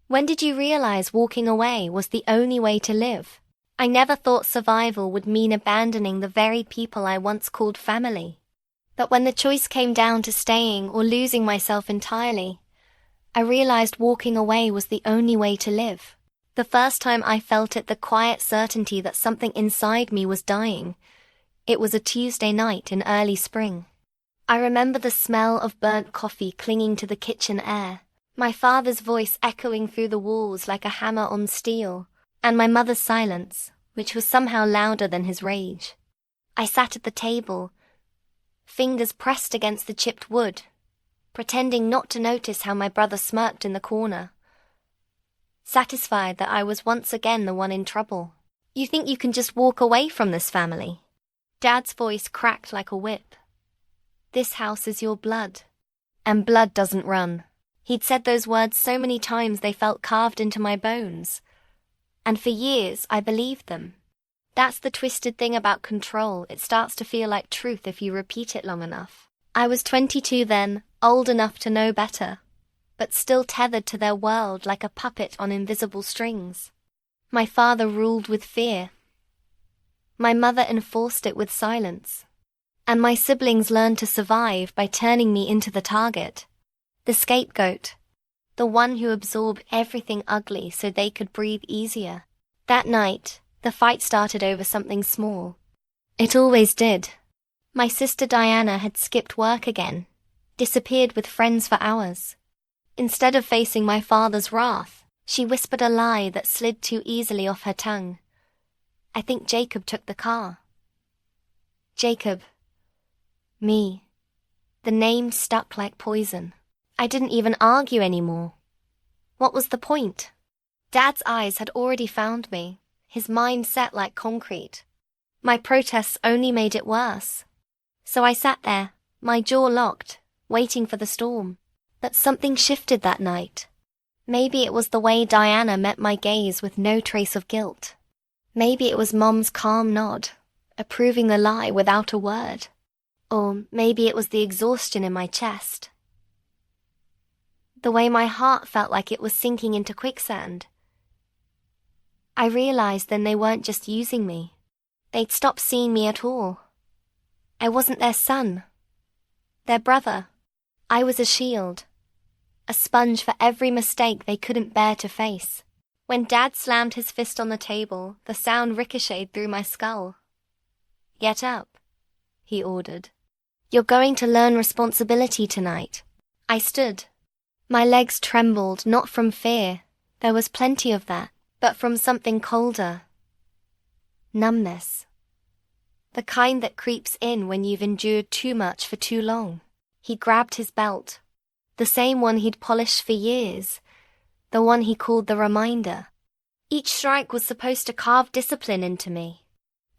When did you realize walking away was the only way to live? I never thought survival would mean abandoning the very people I once called family. But when the choice came down to staying or losing myself entirely, I realized walking away was the only way to live. The first time I felt it, the quiet certainty that something inside me was dying, it was a Tuesday night in early spring. I remember the smell of burnt coffee clinging to the kitchen air, my father's voice echoing through the walls like a hammer on steel, and my mother's silence, which was somehow louder than his rage. I sat at the table, fingers pressed against the chipped wood, pretending not to notice how my brother smirked in the corner, satisfied that I was once again the one in trouble. You think you can just walk away from this family? Dad's voice cracked like a whip. This house is your blood, and blood doesn't run. He'd said those words so many times they felt carved into my bones. And for years, I believed them. That's the twisted thing about control. It starts to feel like truth if you repeat it long enough. I was 22 then, old enough to know better, but still tethered to their world like a puppet on invisible strings. My father ruled with fear. My mother enforced it with silence. And my siblings learned to survive by turning me into the target. The scapegoat, the one who absorbed everything ugly so they could breathe easier. That night, the fight started over something small. It always did. My sister Diana had skipped work again, disappeared with friends for hours. Instead of facing my father's wrath, she whispered a lie that slid too easily off her tongue. I think Jacob took the car. Jacob. Me. The name stuck like poison. I didn't even argue anymore. What was the point? Dad's eyes had already found me, his mind set like concrete. My protests only made it worse. So I sat there, my jaw locked, waiting for the storm. But something shifted that night. Maybe it was the way Diana met my gaze with no trace of guilt. Maybe it was Mom's calm nod, approving the lie without a word. Or maybe it was the exhaustion in my chest. The way my heart felt like it was sinking into quicksand. I realized then they weren't just using me. They'd stopped seeing me at all. I wasn't their son, their brother. I was a shield, a sponge for every mistake they couldn't bear to face. When Dad slammed his fist on the table, the sound ricocheted through my skull. Get up, he ordered. You're going to learn responsibility tonight. I stood. My legs trembled, not from fear, there was plenty of that, but from something colder. Numbness. The kind that creeps in when you've endured too much for too long. He grabbed his belt, the same one he'd polished for years, the one he called the reminder. Each strike was supposed to carve discipline into me,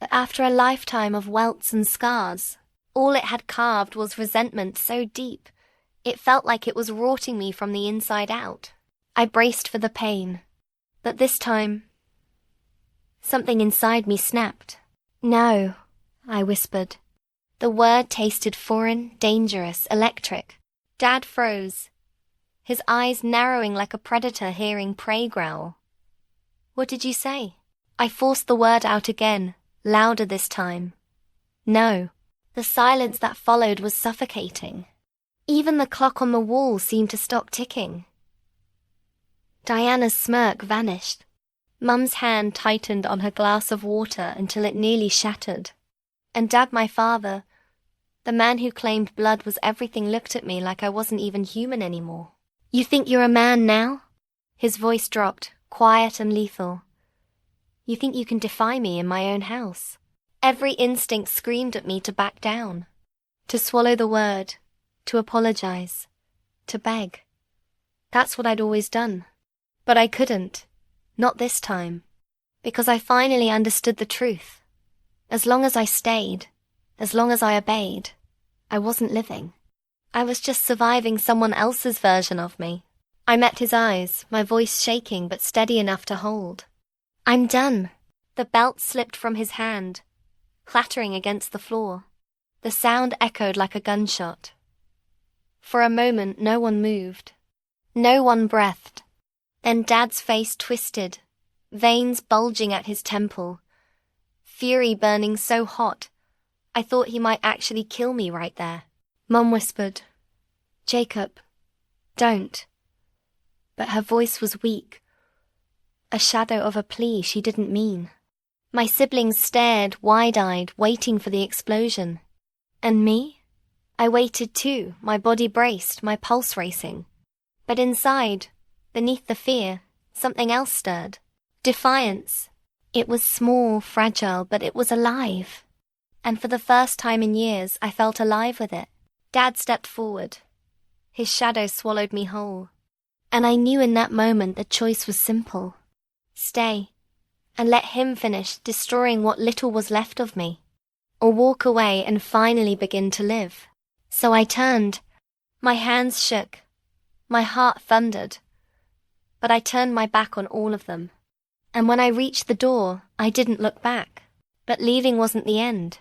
but after a lifetime of welts and scars, all it had carved was resentment so deep, it felt like it was rotting me from the inside out. I braced for the pain, but this time, something inside me snapped. No, I whispered. The word tasted foreign, dangerous, electric. Dad froze, his eyes narrowing like a predator hearing prey growl. What did you say? I forced the word out again, louder this time. No. The silence that followed was suffocating. Even the clock on the wall seemed to stop ticking. Diana's smirk vanished. Mum's hand tightened on her glass of water until it nearly shattered. And Dad, my father, the man who claimed blood was everything, looked at me like I wasn't even human anymore. You think you're a man now? His voice dropped, quiet and lethal. You think you can defy me in my own house? Every instinct screamed at me to back down, to swallow the word, to apologize, to beg. That's what I'd always done. But I couldn't. Not this time. Because I finally understood the truth. As long as I stayed, as long as I obeyed, I wasn't living. I was just surviving someone else's version of me. I met his eyes, my voice shaking but steady enough to hold. I'm done. The belt slipped from his hand, clattering against the floor. The sound echoed like a gunshot. For a moment, no one moved. No one breathed. Then Dad's face twisted, veins bulging at his temple, fury burning so hot, I thought he might actually kill me right there. Mum whispered, "Jacob, don't." But her voice was weak, a shadow of a plea she didn't mean. My siblings stared, wide-eyed, waiting for the explosion. And me? I waited too, my body braced, my pulse racing. But inside, beneath the fear, something else stirred. Defiance. It was small, fragile, but it was alive. And for the first time in years, I felt alive with it. Dad stepped forward. His shadow swallowed me whole. And I knew in that moment the choice was simple. Stay, and let him finish destroying what little was left of me. Or walk away and finally begin to live. So I turned. My hands shook. My heart thundered. But I turned my back on all of them. And when I reached the door, I didn't look back. But leaving wasn't the end.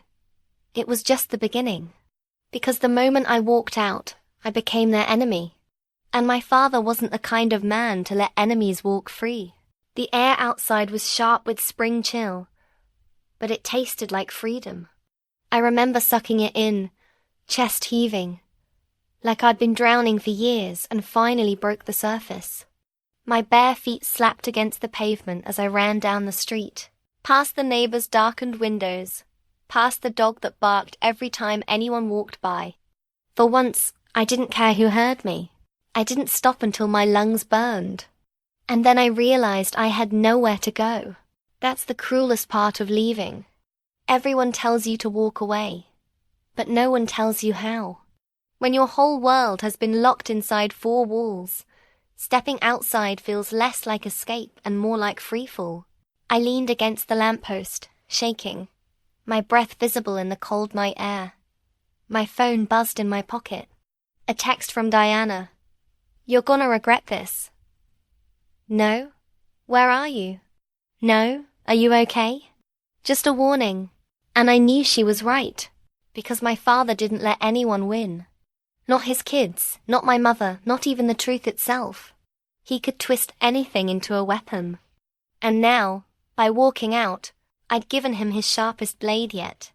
It was just the beginning. Because the moment I walked out, I became their enemy. And my father wasn't the kind of man to let enemies walk free. The air outside was sharp with spring chill, but it tasted like freedom. I remember sucking it in, chest heaving, like I'd been drowning for years and finally broke the surface. My bare feet slapped against the pavement as I ran down the street, past the neighbors' darkened windows, past the dog that barked every time anyone walked by. For once, I didn't care who heard me. I didn't stop until my lungs burned. And then I realized I had nowhere to go. That's the cruelest part of leaving. Everyone tells you to walk away, but no one tells you how. When your whole world has been locked inside four walls, stepping outside feels less like escape and more like freefall. I leaned against the lamppost, shaking, my breath visible in the cold night air. My phone buzzed in my pocket. A text from Diana. "You're gonna regret this." "No? Where are you?" "No? Are you okay?" Just a warning. And I knew she was right, because my father didn't let anyone win. Not his kids, not my mother, not even the truth itself. He could twist anything into a weapon. And now, by walking out, I'd given him his sharpest blade yet.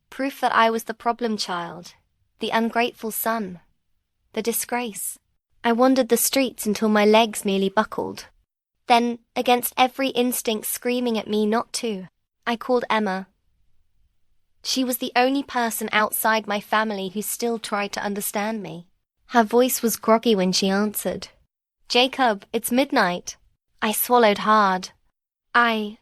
Proof that I was the problem child, the ungrateful son, the disgrace. I wandered the streets until my legs nearly buckled. Then, against every instinct screaming at me not to, I called Emma. She was the only person outside my family who still tried to understand me. Her voice was groggy when she answered. "Jacob, it's midnight." I swallowed hard. I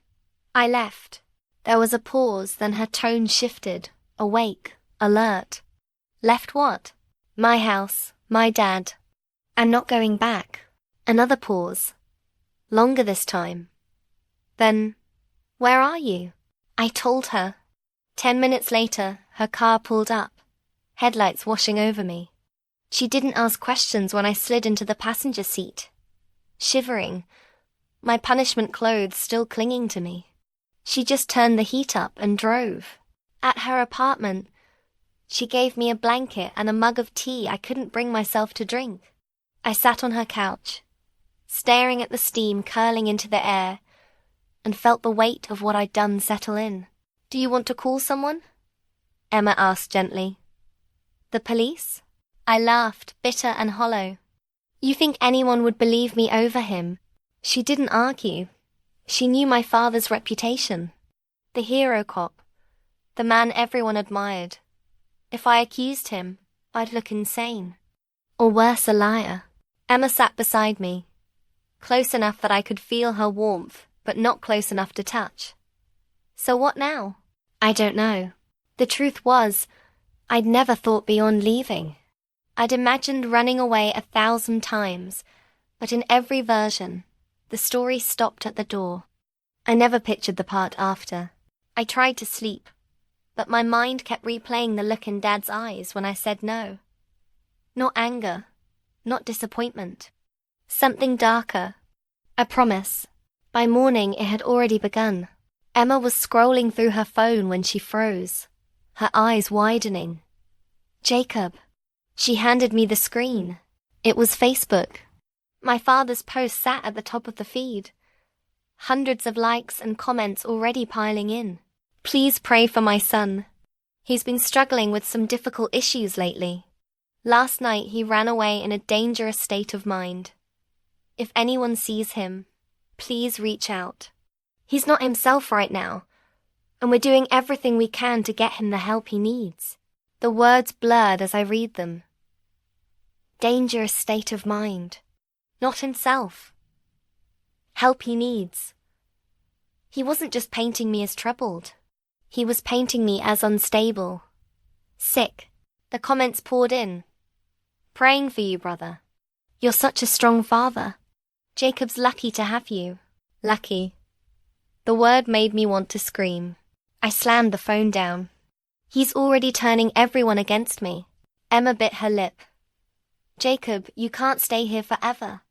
left. There was a pause, then her tone shifted, awake, alert. Left what? My house, my dad. I'm not going back. Another pause. Longer this time. Then, where are you? I told her. 10 minutes later, her car pulled up, headlights washing over me. She didn't ask questions when I slid into the passenger seat, shivering, my punishment clothes still clinging to me. She just turned the heat up and drove. At her apartment, she gave me a blanket and a mug of tea I couldn't bring myself to drink. I sat on her couch, staring at the steam curling into the air, and felt the weight of what I'd done settle in. "Do you want to call someone?" Emma asked gently. "The police?" I laughed, bitter and hollow. "You think anyone would believe me over him?" She didn't argue. She knew my father's reputation. The hero cop, the man everyone admired. If I accused him, I'd look insane. Or worse, a liar. Emma sat beside me, close enough that I could feel her warmth, but not close enough to touch. So what now? I don't know. The truth was, I'd never thought beyond leaving. I'd imagined running away 1,000 times, but in every version, the story stopped at the door. I never pictured the part after. I tried to sleep, but my mind kept replaying the look in Dad's eyes when I said no. Not anger, not disappointment. Something darker. A promise. By morning it had already begun. Emma was scrolling through her phone when she froze, her eyes widening. "Jacob." She handed me the screen. It was Facebook. My father's post sat at the top of the feed. Hundreds of likes and comments already piling in. Please pray for my son. He's been struggling with some difficult issues lately. Last night he ran away in a dangerous state of mind. If anyone sees him, please reach out. He's not himself right now, and we're doing everything we can to get him the help he needs. The words blurred as I read them. Dangerous state of mind. Not himself. Help he needs. He wasn't just painting me as troubled. He was painting me as unstable. Sick. The comments poured in. Praying for you, brother. You're such a strong father. Jacob's lucky to have you. Lucky. The word made me want to scream. I slammed the phone down. He's already turning everyone against me. Emma bit her lip. Jacob, you can't stay here forever.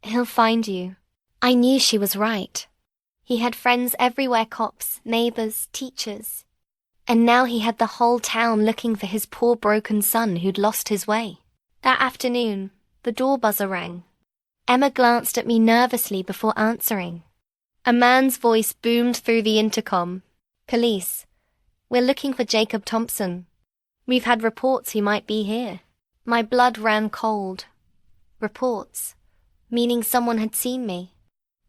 He'll find you. I knew she was right. He had friends everywhere, cops, neighbors, teachers. And now he had the whole town looking for his poor broken son who'd lost his way. That afternoon, the door buzzer rang. Emma glanced at me nervously before answering. A man's voice boomed through the intercom. Police. We're looking for Jacob Thompson. We've had reports he might be here. My blood ran cold. Reports. Meaning someone had seen me.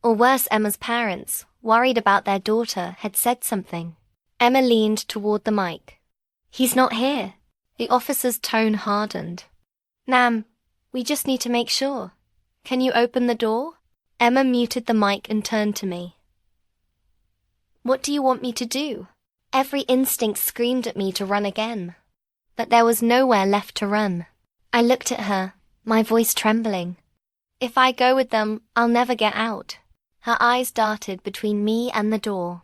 Or worse, Emma's parents, worried about their daughter, had said something. Emma leaned toward the mic. He's not here. The officer's tone hardened. Ma'am, we just need to make sure. Can you open the door? Emma muted the mic and turned to me. What do you want me to do? Every instinct screamed at me to run again. But there was nowhere left to run. I looked at her, my voice trembling. If I go with them, I'll never get out. Her eyes darted between me and the door.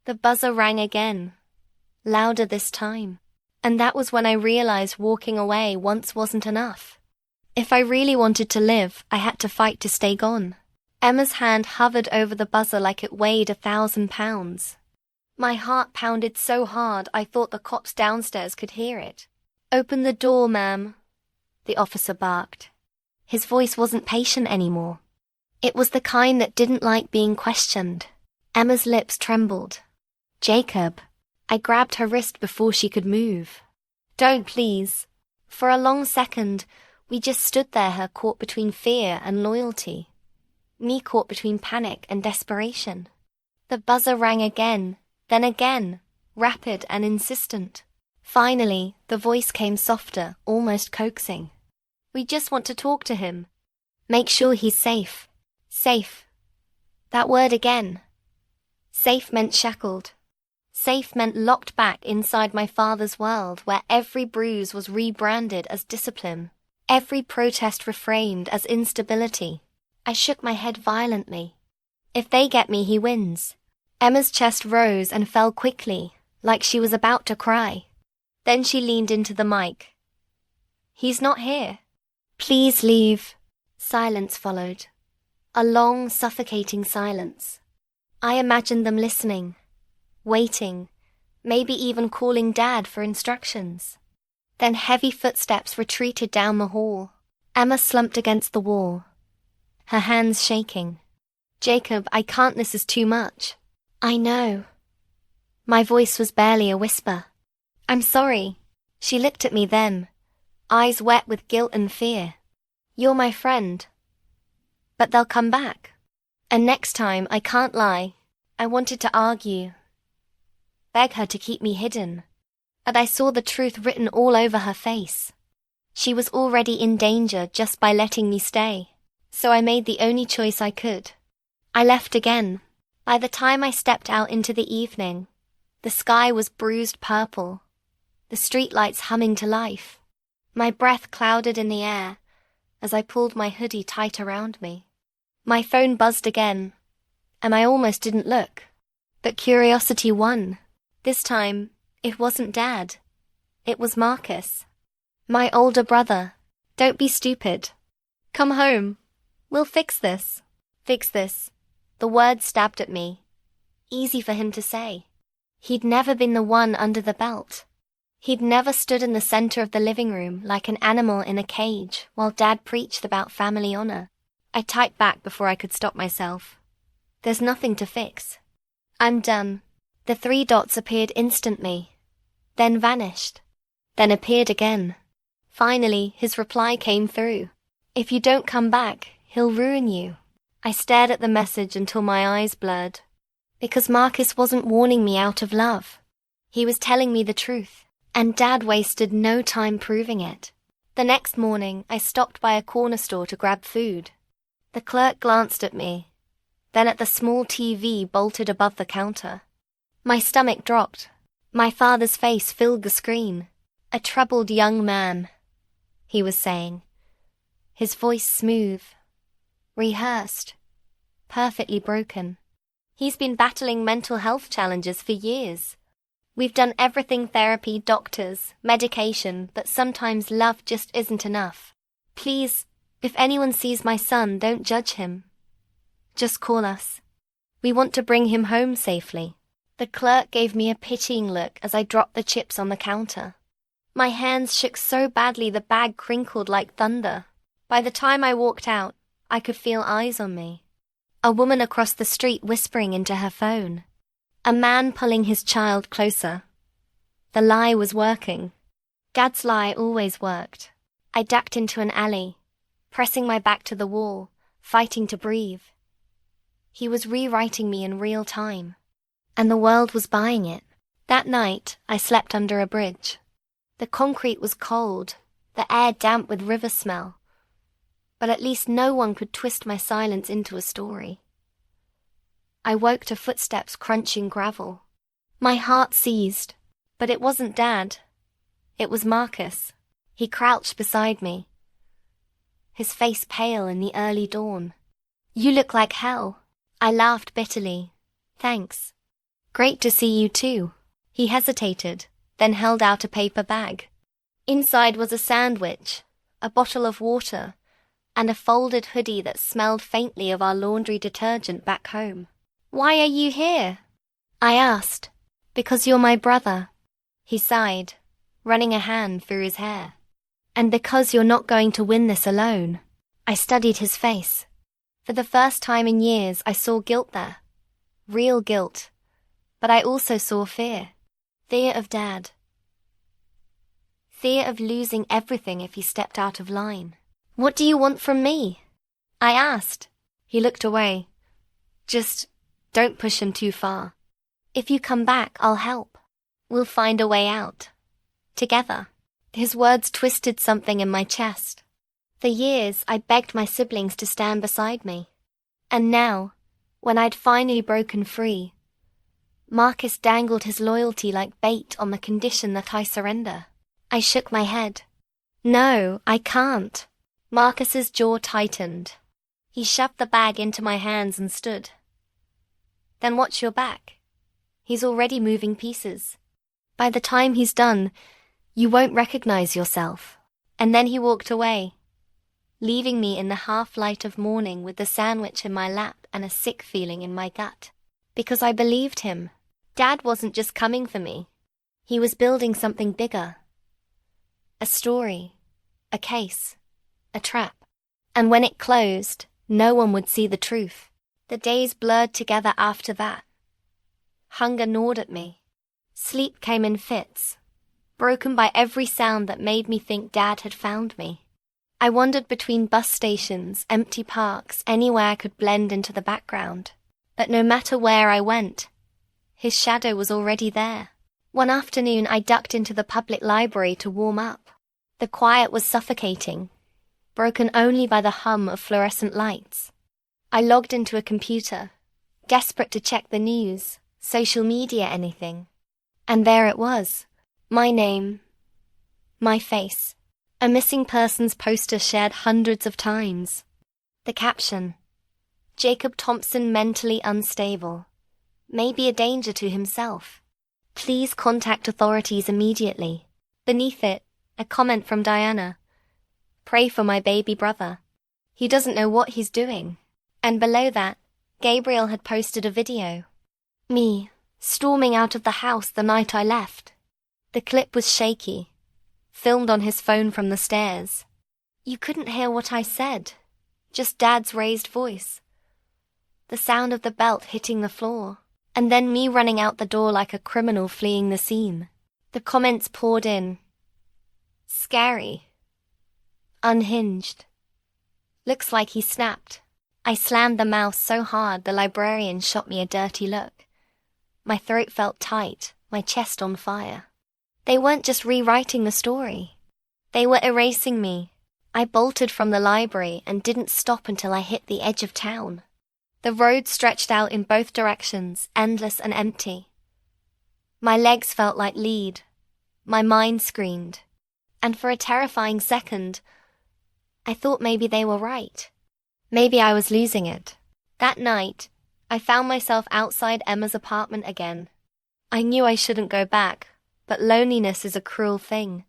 The buzzer rang again. Louder this time. And that was when I realized walking away once wasn't enough. If I really wanted to live, I had to fight to stay gone. Emma's hand hovered over the buzzer like it weighed 1,000 pounds. My heart pounded so hard I thought the cops downstairs could hear it. Open the door, ma'am, the officer barked. His voice wasn't patient anymore. It was the kind that didn't like being questioned. Emma's lips trembled. Jacob. I grabbed her wrist before she could move. Don't, please. For a long second, we just stood there, her caught between fear and loyalty. Me caught between panic and desperation. The buzzer rang again, then again, rapid and insistent. Finally, the voice came softer, almost coaxing. We just want to talk to him. Make sure he's safe. Safe. That word again. Safe meant shackled. Safe meant locked back inside my father's world where every bruise was rebranded as discipline, every protest reframed as instability. I shook my head violently. If they get me, he wins. Emma's chest rose and fell quickly, like she was about to cry. Then she leaned into the mic. He's not here. Please leave. Silence followed. A long, suffocating silence. I imagined them listening, waiting, maybe even calling Dad for instructions. Then heavy footsteps retreated down the hall. Emma slumped against the wall, her hands shaking. Jacob, I can't, this is too much. I know. My voice was barely a whisper. I'm sorry. She looked at me then, eyes wet with guilt and fear. You're my friend. But they'll come back. And next time, I can't lie. I wanted to argue, beg her to keep me hidden. But I saw the truth written all over her face. She was already in danger just by letting me stay. So I made the only choice I could. I left again. By the time I stepped out into the evening, the sky was bruised purple, the streetlights humming to life. My breath clouded in the air as I pulled my hoodie tight around me. My phone buzzed again, and I almost didn't look. But curiosity won. This time, it wasn't Dad. It was Marcus. My older brother. Don't be stupid. Come home. We'll fix this. Fix this. The word stabbed at me. Easy for him to say. He'd never been the one under the belt. He'd never stood in the center of the living room like an animal in a cage while Dad preached about family honor. I typed back before I could stop myself. There's nothing to fix. I'm done. The 3 dots appeared instantly, then vanished, then appeared again. Finally, his reply came through. If you don't come back, he'll ruin you. I stared at the message until my eyes blurred. Because Marcus wasn't warning me out of love. He was telling me the truth, and Dad wasted no time proving it. The next morning, I stopped by a corner store to grab food. The clerk glanced at me, then at the small TV bolted above the counter. My stomach dropped. My father's face filled the screen. A troubled young man, he was saying. His voice smooth, rehearsed, perfectly broken. He's been battling mental health challenges for years. We've done everything: therapy, doctors, medication, but sometimes love just isn't enough. Please, if anyone sees my son, don't judge him. Just call us. We want to bring him home safely. The clerk gave me a pitying look as I dropped the chips on the counter. My hands shook so badly the bag crinkled like thunder. By the time I walked out, I could feel eyes on me. A woman across the street whispering into her phone. A man pulling his child closer. The lie was working. Dad's lie always worked. I ducked into an alley, pressing my back to the wall, fighting to breathe. He was rewriting me in real time, and the world was buying it. That night, I slept under a bridge. The concrete was cold, the air damp with river smell. But at least no one could twist my silence into a story. I woke to footsteps crunching gravel. My heart seized, but it wasn't Dad. It was Marcus. He crouched beside me, his face pale in the early dawn. You look like hell. I laughed bitterly. Thanks. Great to see you too. He hesitated, then held out a paper bag. Inside was a sandwich, a bottle of water, and a folded hoodie that smelled faintly of our laundry detergent back home. Why are you here? I asked. Because you're my brother. He sighed, running a hand through his hair. And because you're not going to win this alone. I studied his face. For the first time in years, I saw guilt there. Real guilt. But I also saw fear. Fear of Dad. Fear of losing everything if he stepped out of line. What do you want from me? I asked. He looked away. Just don't push him too far. If you come back, I'll help. We'll find a way out. Together. His words twisted something in my chest. For years, I begged my siblings to stand beside me. And now, when I'd finally broken free, Marcus dangled his loyalty like bait on the condition that I surrender. I shook my head. No, I can't. Marcus's jaw tightened. He shoved the bag into my hands and stood. Then watch your back. He's already moving pieces. By the time he's done, you won't recognize yourself. And then he walked away, leaving me in the half-light of morning with the sandwich in my lap and a sick feeling in my gut. Because I believed him. Dad wasn't just coming for me. He was building something bigger. A story, a case, a trap. And when it closed, no one would see the truth. The days blurred together after that. Hunger gnawed at me. Sleep came in fits, broken by every sound that made me think Dad had found me. I wandered between bus stations, empty parks, anywhere I could blend into the background. But no matter where I went, his shadow was already there. One afternoon I ducked into the public library to warm up. The quiet was suffocating, broken only by the hum of fluorescent lights. I logged into a computer, desperate to check the news, social media, anything. And there it was. My name, my face. A missing persons poster shared hundreds of times. The caption, Jacob Thompson mentally unstable. May be a danger to himself. Please contact authorities immediately. Beneath it, a comment from Diana. Pray for my baby brother. He doesn't know what he's doing. And below that, Gabriel had posted a video. Me, storming out of the house the night I left. The clip was shaky, filmed on his phone from the stairs. You couldn't hear what I said. just Dad's raised voice, the sound of the belt hitting the floor, and then me running out the door like a criminal fleeing the scene. The comments poured in. Scary. Unhinged. Looks like he snapped. I slammed the mouse so hard the librarian shot me a dirty look. My throat felt tight, my chest on fire. They weren't just rewriting the story. They were erasing me. I bolted from the library and didn't stop until I hit the edge of town. The road stretched out in both directions, endless and empty. My legs felt like lead. My mind screamed. And for a terrifying second, I thought maybe they were right. Maybe I was losing it. That night, I found myself outside Emma's apartment again. I knew I shouldn't go back, but loneliness is a cruel thing.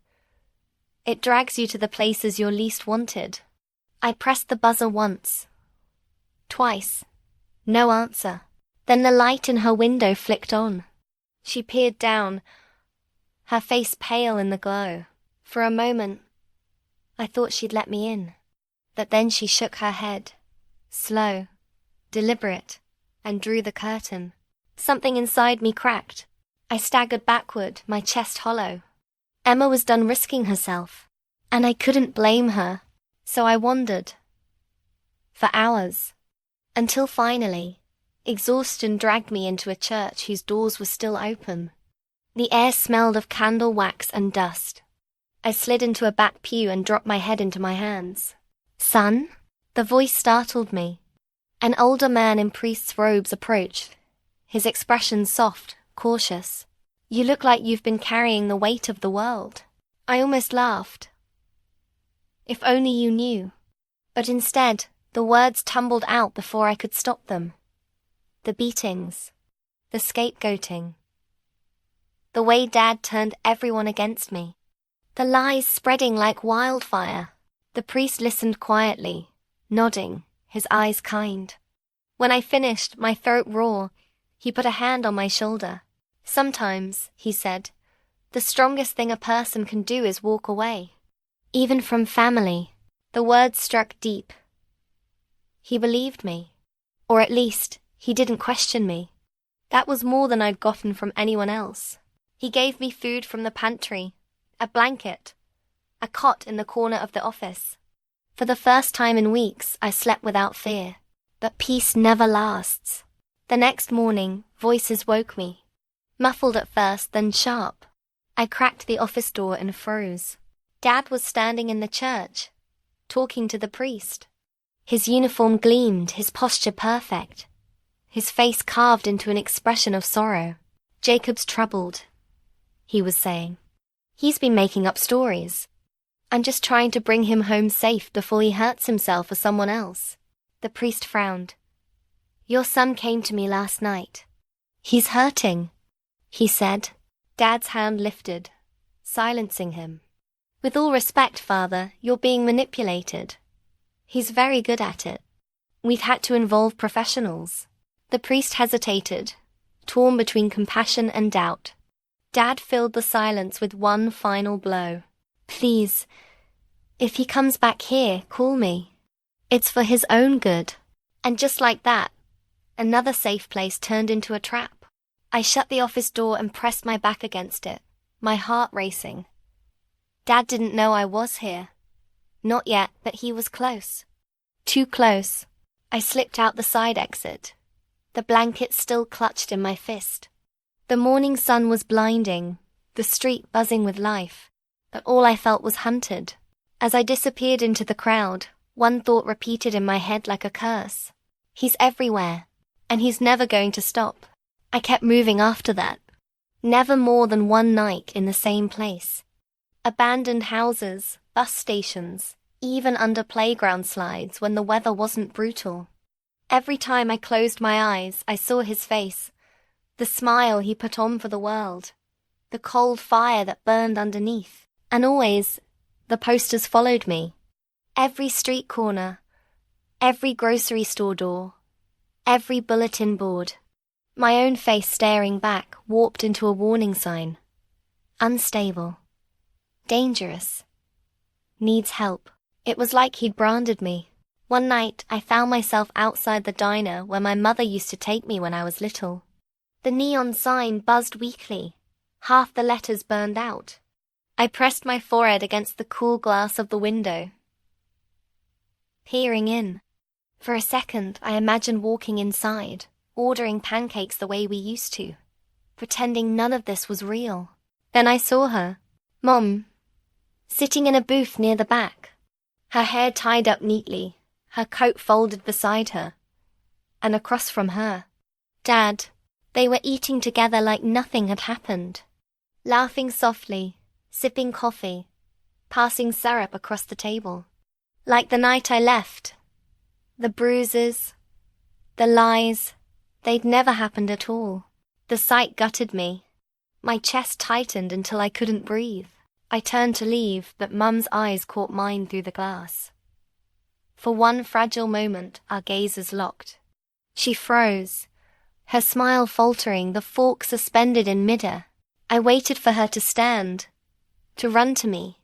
It drags you to the places you're least wanted. I pressed the buzzer once. Twice. No answer. Then the light in her window flicked on. She peered down, her face pale in the glow. For a moment, I thought she'd let me in. But then she shook her head, slow, deliberate, and drew the curtain. Something inside me cracked. I staggered backward, my chest hollow. Emma was done risking herself, and I couldn't blame her, so I wandered. For hours, until finally, exhaustion dragged me into a church whose doors were still open. The air smelled of candle wax and dust. I slid into a back pew and dropped my head into my hands. Son? The voice startled me. An older man in priest's robes approached, his expression soft, cautious. You look like you've been carrying the weight of the world. I almost laughed. If only you knew. But instead, the words tumbled out before I could stop them. The beatings. The scapegoating. The way Dad turned everyone against me. The lies spreading like wildfire. The priest listened quietly, nodding, his eyes kind. When I finished, my throat raw, he put a hand on my shoulder. Sometimes, he said, the strongest thing a person can do is walk away. Even from family. The words struck deep. He believed me. Or at least, he didn't question me. That was more than I'd gotten from anyone else. He gave me food from the pantry, a blanket, a cot in the corner of the office. For the first time in weeks, I slept without fear. But peace never lasts. The next morning, voices woke me. Muffled at first, then sharp. I cracked the office door and froze. Dad was standing in the church, talking to the priest. His uniform gleamed, his posture perfect. His face carved into an expression of sorrow. Jacob's troubled, he was saying. He's been making up stories. I'm just trying to bring him home safe before he hurts himself or someone else. The priest frowned. Your son came to me last night. He's hurting, he said. Dad's hand lifted, silencing him. With all respect, Father, you're being manipulated. He's very good at it. We've had to involve professionals. The priest hesitated, torn between compassion and doubt. Dad filled the silence with one final blow. Please, if he comes back here, call me. It's for his own good. And just like that, another safe place turned into a trap. I shut the office door and pressed my back against it, my heart racing. Dad didn't know I was here. Not yet, but he was close. Too close. I slipped out the side exit, the blanket still clutched in my fist. The morning sun was blinding, the street buzzing with life, but all I felt was hunted. As I disappeared into the crowd, one thought repeated in my head like a curse. He's everywhere, and he's never going to stop. I kept moving after that. Never more than one night in the same place. Abandoned houses, bus stations, even under playground slides when the weather wasn't brutal. Every time I closed my eyes, I saw his face, the smile he put on for the world, the cold fire that burned underneath, and always, the posters followed me. Every street corner, every grocery store door, every bulletin board. My own face staring back, warped into a warning sign. Unstable. Dangerous. Needs help. It was like he'd branded me. One night, I found myself outside the diner where my mother used to take me when I was little. The neon sign buzzed weakly. Half the letters burned out. I pressed my forehead against the cool glass of the window, peering in. For a second, I imagined walking inside, ordering pancakes the way we used to, pretending none of this was real. Then I saw her, Mom, sitting in a booth near the back, her hair tied up neatly, her coat folded beside her, and across from her, Dad. They were eating together like nothing had happened, laughing softly, sipping coffee, passing syrup across the table. Like the night I left, the bruises, the lies, they'd never happened at all. The sight gutted me. My chest tightened until I couldn't breathe. I turned to leave, but Mum's eyes caught mine through the glass. For one fragile moment, our gazes locked. She froze, her smile faltering, the fork suspended in midair. I waited for her to stand, to run to me,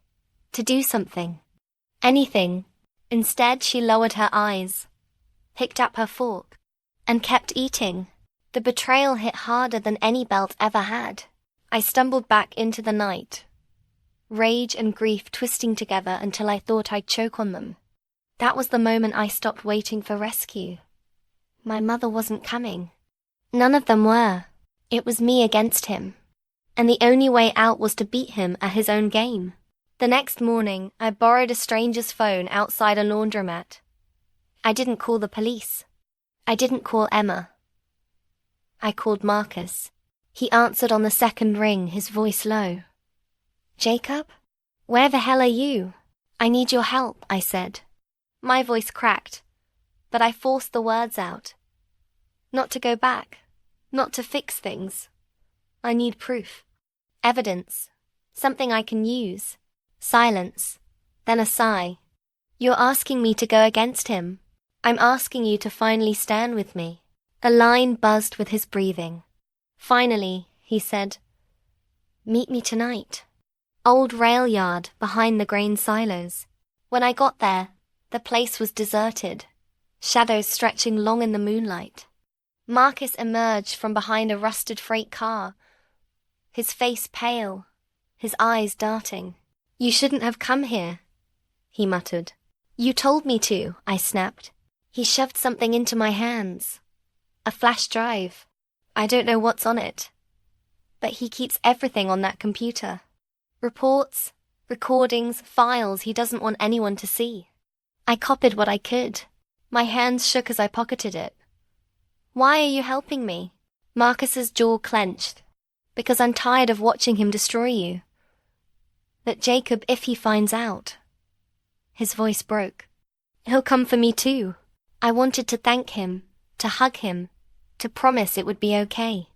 to do something. Anything. Instead, she lowered her eyes, picked up her fork, and kept eating. The betrayal hit harder than any belt ever had. I stumbled back into the night, rage and grief twisting together until I thought I'd choke on them. That was the moment I stopped waiting for rescue. My mother wasn't coming. None of them were. It was me against him. And the only way out was to beat him at his own game. The next morning, I borrowed a stranger's phone outside a laundromat. I didn't call the police. I didn't call Emma. I called Marcus. He answered on the second ring, his voice low. Jacob? Where the hell are you? I need your help, I said. My voice cracked, but I forced the words out. Not to go back, not to fix things. I need proof. Evidence. Something I can use. Silence. Then a sigh. You're asking me to go against him. I'm asking you to finally stand with me. The line buzzed with his breathing. Finally, he said, meet me tonight. Old rail yard behind the grain silos. When I got there, the place was deserted, shadows stretching long in the moonlight. Marcus emerged from behind a rusted freight car, his face pale, his eyes darting. You shouldn't have come here, he muttered. You told me to, I snapped. He shoved something into my hands. A flash drive. I don't know what's on it. But he keeps everything on that computer. Reports, recordings, files he doesn't want anyone to see. I copied what I could. My hands shook as I pocketed it. Why are you helping me? Marcus's jaw clenched. Because I'm tired of watching him destroy you. But Jacob, if he finds out. His voice broke. He'll come for me too. I wanted to thank him, to hug him, to promise it would be okay.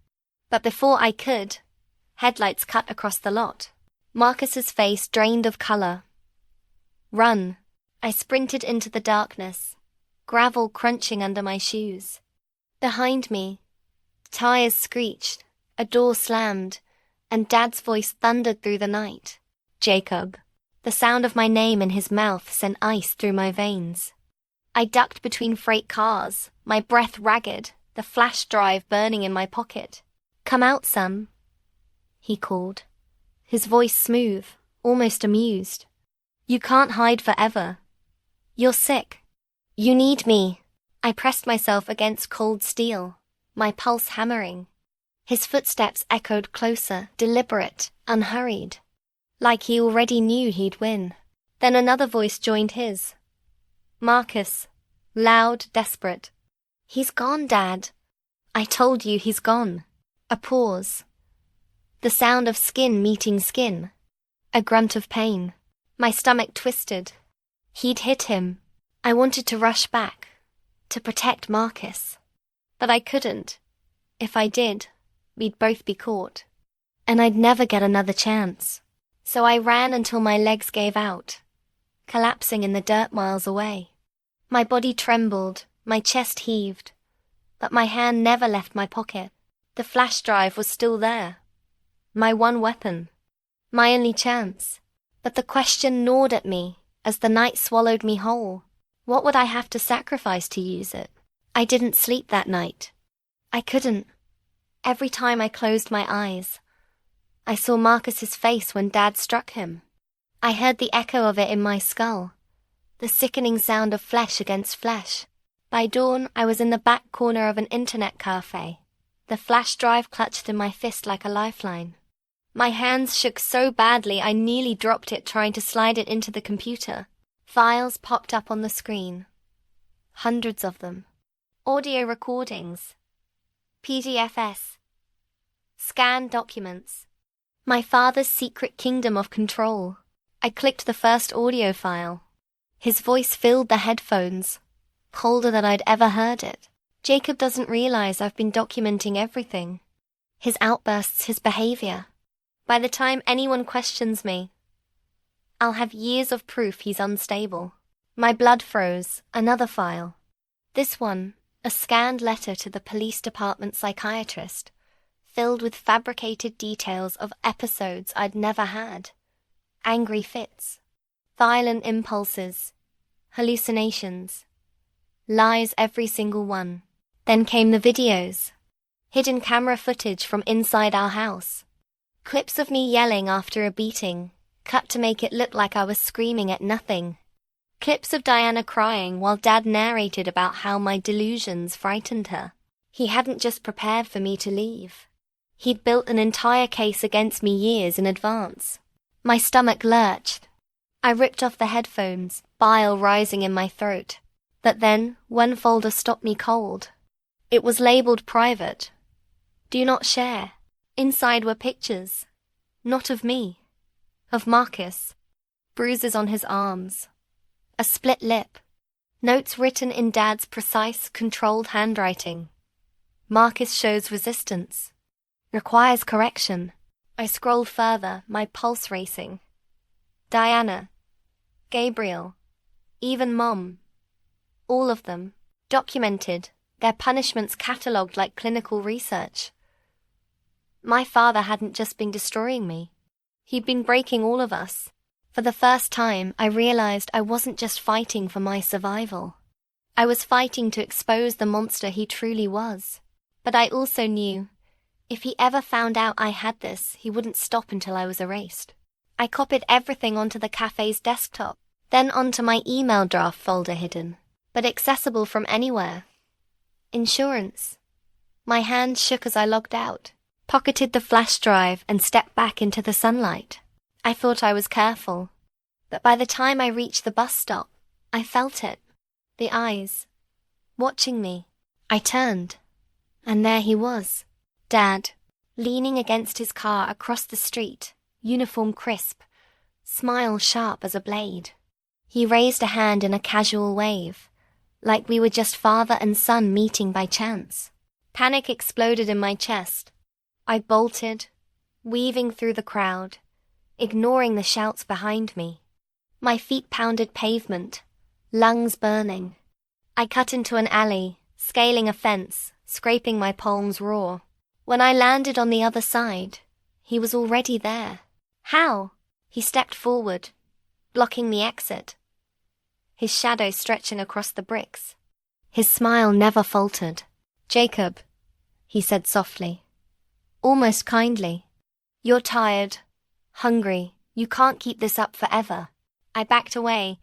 But before I could, headlights cut across the lot. Marcus's face drained of color. Run. I sprinted into the darkness, gravel crunching under my shoes. Behind me, tires screeched, a door slammed, and Dad's voice thundered through the night. Jacob. The sound of my name in his mouth sent ice through my veins. I ducked between freight cars, my breath ragged, the flash drive burning in my pocket. Come out, son, he called, his voice smooth, almost amused. You can't hide forever. You're sick. You need me. I pressed myself against cold steel, my pulse hammering. His footsteps echoed closer, deliberate, unhurried, like he already knew he'd win. Then another voice joined his. Marcus, loud, desperate. He's gone, Dad. I told you he's gone. A pause. The sound of skin meeting skin. A grunt of pain. My stomach twisted. He'd hit him. I wanted to rush back, to protect Marcus. But I couldn't. If I did, we'd both be caught. And I'd never get another chance. So I ran until my legs gave out, collapsing in the dirt miles away. My body trembled, my chest heaved, but my hand never left my pocket. The flash drive was still there. My one weapon. My only chance. But the question gnawed at me as the night swallowed me whole. What would I have to sacrifice to use it? I didn't sleep that night. I couldn't. Every time I closed my eyes, I saw Marcus's face when Dad struck him. I heard the echo of it in my skull, the sickening sound of flesh against flesh. By dawn, I was in the back corner of an internet cafe, the flash drive clutched in my fist like a lifeline. My hands shook so badly I nearly dropped it trying to slide it into the computer. Files popped up on the screen. Hundreds of them. Audio recordings. PDFs. Scanned documents. My father's secret kingdom of control. I clicked the first audio file. His voice filled the headphones, colder than I'd ever heard it. Jacob doesn't realize I've been documenting everything. His outbursts, his behavior. By the time anyone questions me, I'll have years of proof he's unstable. My blood froze. Another file. This one, a scanned letter to the police department psychiatrist, filled with fabricated details of episodes I'd never had. Angry fits, violent impulses, hallucinations, lies every single one. Then came the videos. Hidden camera footage from inside our house. Clips of me yelling after a beating, cut to make it look like I was screaming at nothing. Clips of Diana crying while Dad narrated about how my delusions frightened her. He hadn't just prepared for me to leave. He'd built an entire case against me years in advance. My stomach lurched. I ripped off the headphones, bile rising in my throat. But then, one folder stopped me cold. It was labeled private. Do not share. Inside were pictures. Not of me. Of Marcus. Bruises on his arms. A split lip. Notes written in Dad's precise, controlled handwriting. Marcus shows resistance. Requires correction. I scrolled further, my pulse racing. Diana. Gabriel. Even Mom. All of them. Documented. Their punishments catalogued like clinical research. My father hadn't just been destroying me. He'd been breaking all of us. For the first time, I realized I wasn't just fighting for my survival. I was fighting to expose the monster he truly was. But I also knew, if he ever found out I had this, he wouldn't stop until I was erased. I copied everything onto the cafe's desktop, then onto my email draft folder hidden, but accessible from anywhere. Insurance. My hand shook as I logged out, pocketed the flash drive and stepped back into the sunlight. I thought I was careful, but by the time I reached the bus stop, I felt it. The eyes, watching me. I turned, and there he was, Dad, leaning against his car across the street, uniform crisp, smile sharp as a blade. He raised a hand in a casual wave, like we were just father and son meeting by chance. Panic exploded in my chest. I bolted, weaving through the crowd, ignoring the shouts behind me. My feet pounded pavement, lungs burning. I cut into an alley, scaling a fence, scraping my palms raw. When I landed on the other side, he was already there. How? He stepped forward, blocking the exit, his shadow stretching across the bricks. His smile never faltered. Jacob, he said softly, almost kindly. You're tired, hungry. You can't keep this up forever. I backed away,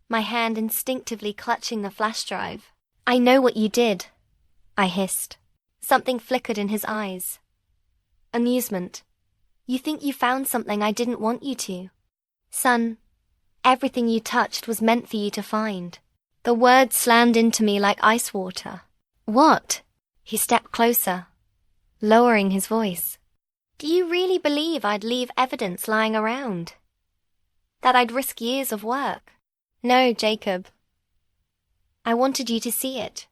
my hand instinctively clutching the flash drive. I know what you did, I hissed. Something flickered in his eyes. Amusement. You think you found something I didn't want you to. Son, everything you touched was meant for you to find. The words slammed into me like ice water. What? He stepped closer, lowering his voice. Do you really believe I'd leave evidence lying around? That I'd risk years of work? No, Jacob. I wanted you to see it.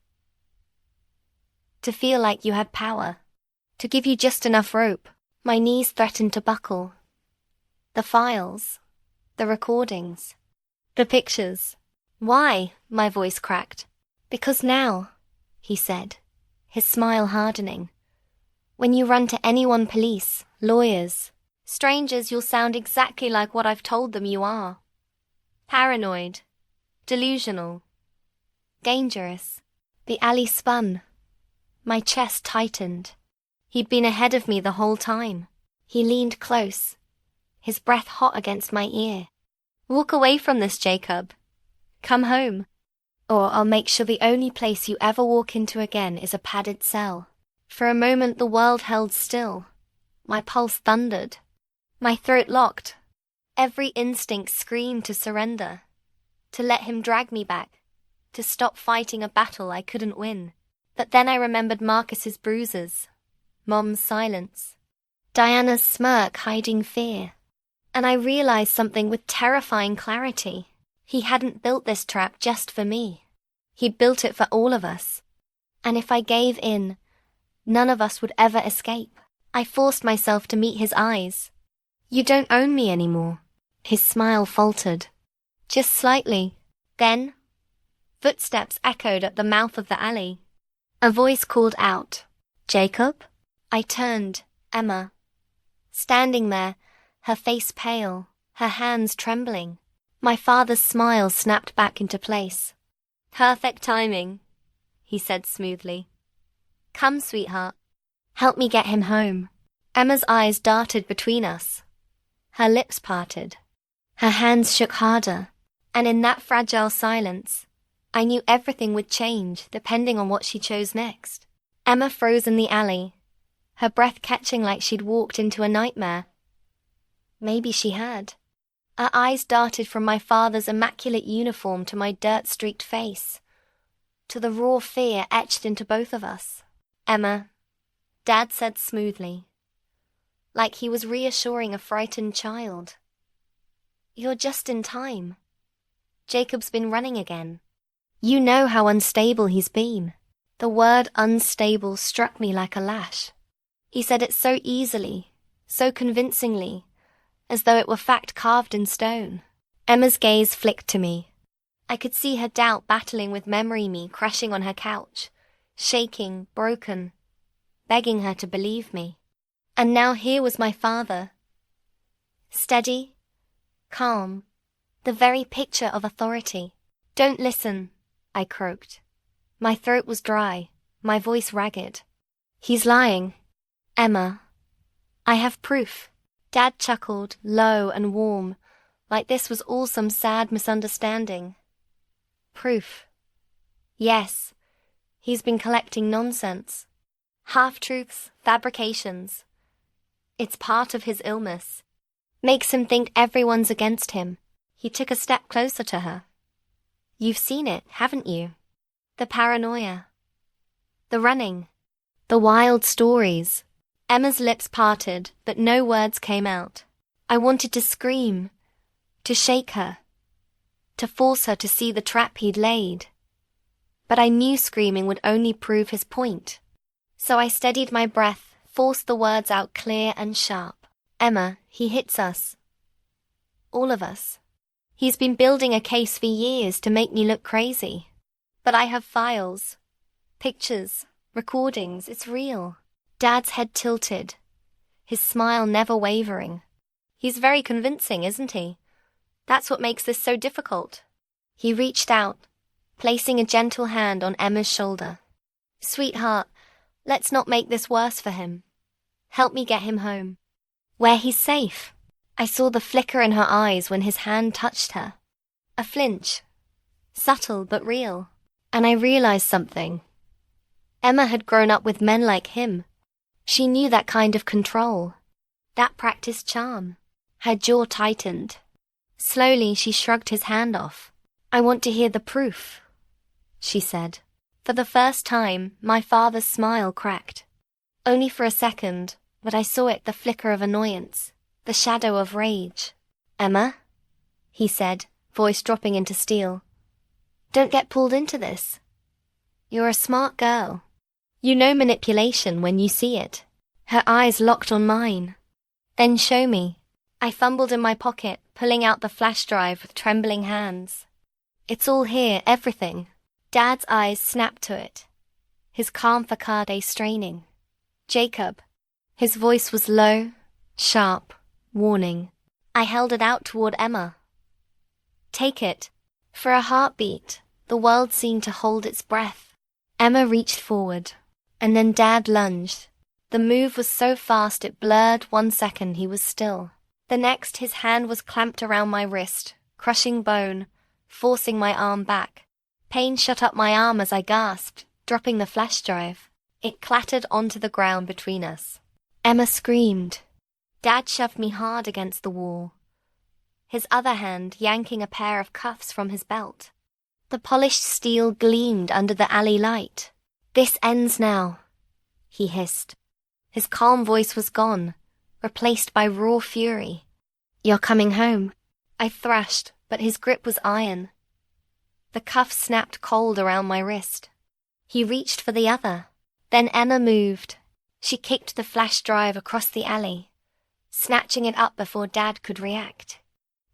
To feel like you had power. To give you just enough rope. My knees threatened to buckle. The files. The recordings. The pictures. Why? My voice cracked. Because now, he said, his smile hardening. When you run to anyone, police, lawyers, strangers, you'll sound exactly like what I've told them you are. Paranoid. Delusional. Dangerous. The alley spun. My chest tightened. He'd been ahead of me the whole time. He leaned close, his breath hot against my ear. Walk away from this, Jacob. Come home. Or I'll make sure the only place you ever walk into again is a padded cell. For a moment the world held still. My pulse thundered. My throat locked. Every instinct screamed to surrender. To let him drag me back. To stop fighting a battle I couldn't win. But then I remembered Marcus's bruises. Mom's silence. Diana's smirk hiding fear. And I realized something with terrifying clarity. He hadn't built this trap just for me. He'd built it for all of us. And if I gave in, none of us would ever escape. I forced myself to meet his eyes. You don't own me anymore. His smile faltered. Just slightly. Then, footsteps echoed at the mouth of the alley. A voice called out, Jacob? I turned, Emma. Standing there, her face pale, her hands trembling. My father's smile snapped back into place. Perfect timing, he said smoothly. Come, sweetheart. Help me get him home. Emma's eyes darted between us. Her lips parted. Her hands shook harder. And in that fragile silence, I knew everything would change depending on what she chose next. Emma froze in the alley, her breath catching like she'd walked into a nightmare. Maybe she had. Her eyes darted from my father's immaculate uniform to my dirt-streaked face, to the raw fear etched into both of us. Emma, Dad said smoothly, like he was reassuring a frightened child. You're just in time. Jacob's been running again. You know how unstable he's been. The word unstable struck me like a lash. He said it so easily, so convincingly, as though it were fact carved in stone. Emma's gaze flicked to me. I could see her doubt battling with memory me crashing on her couch, shaking, broken, begging her to believe me. And now here was my father. Steady, calm, the very picture of authority. Don't listen, I croaked. My throat was dry, my voice ragged. He's lying. Emma, I have proof. Dad chuckled, low and warm, like this was all some sad misunderstanding. Proof. Yes, he's been collecting nonsense. Half-truths, fabrications. It's part of his illness. Makes him think everyone's against him. He took a step closer to her. You've seen it, haven't you? The paranoia. The running. The wild stories. Emma's lips parted, but no words came out. I wanted to scream, to shake her, to force her to see the trap he'd laid. But I knew screaming would only prove his point. So I steadied my breath, forced the words out clear and sharp. Emma, he hits us. All of us. He's been building a case for years to make me look crazy. But I have files, pictures, recordings, it's real. Dad's head tilted, his smile never wavering. He's very convincing, isn't he? That's what makes this so difficult. He reached out, placing a gentle hand on Emma's shoulder. Sweetheart, let's not make this worse for him. Help me get him home. Where he's safe. I saw the flicker in her eyes when his hand touched her. A flinch. Subtle but real. And I realized something. Emma had grown up with men like him. She knew that kind of control. That practiced charm. Her jaw tightened. Slowly she shrugged his hand off. I want to hear the proof, she said. For the first time, my father's smile cracked. Only for a second, but I saw it the flicker of annoyance, the shadow of rage. Emma, he said, voice dropping into steel. Don't get pulled into this. You're a smart girl. You know manipulation when you see it. Her eyes locked on mine. Then show me. I fumbled in my pocket, pulling out the flash drive with trembling hands. It's all here, everything. Dad's eyes snapped to it, his calm facade straining. Jacob. His voice was low, sharp, warning. I held it out toward Emma. Take it. For a heartbeat, The world seemed to hold its breath. Emma reached forward, and then Dad lunged. The move was so fast it blurred. 1 second he was still. The next his hand was clamped around my wrist, crushing bone, forcing my arm back. Pain shot up my arm as I gasped, dropping the flash drive. It clattered onto the ground between us. Emma screamed. Dad shoved me hard against the wall, his other hand yanking a pair of cuffs from his belt. The polished steel gleamed under the alley light. "This ends now," he hissed. His calm voice was gone, replaced by raw fury. "You're coming home," I thrashed, but his grip was iron. The cuff snapped cold around my wrist. He reached for the other. Then Emma moved. She kicked the flash drive across the alley, snatching it up before Dad could react.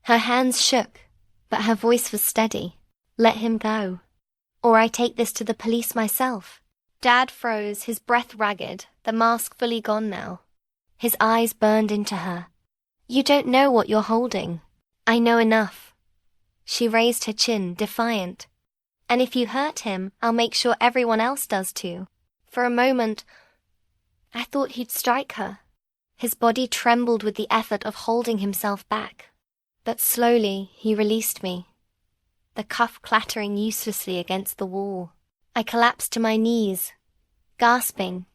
Her hands shook, but her voice was steady. "Let him go, or I take this to the police myself." Dad froze, his breath ragged, the mask fully gone now. His eyes burned into her. "You don't know what you're holding." "I know enough." She raised her chin, defiant. "And if you hurt him, I'll make sure everyone else does too." For a moment, I thought he'd strike her. His body trembled with the effort of holding himself back. But slowly, he released me, the cuff clattering uselessly against the wall. I collapsed to my knees, gasping,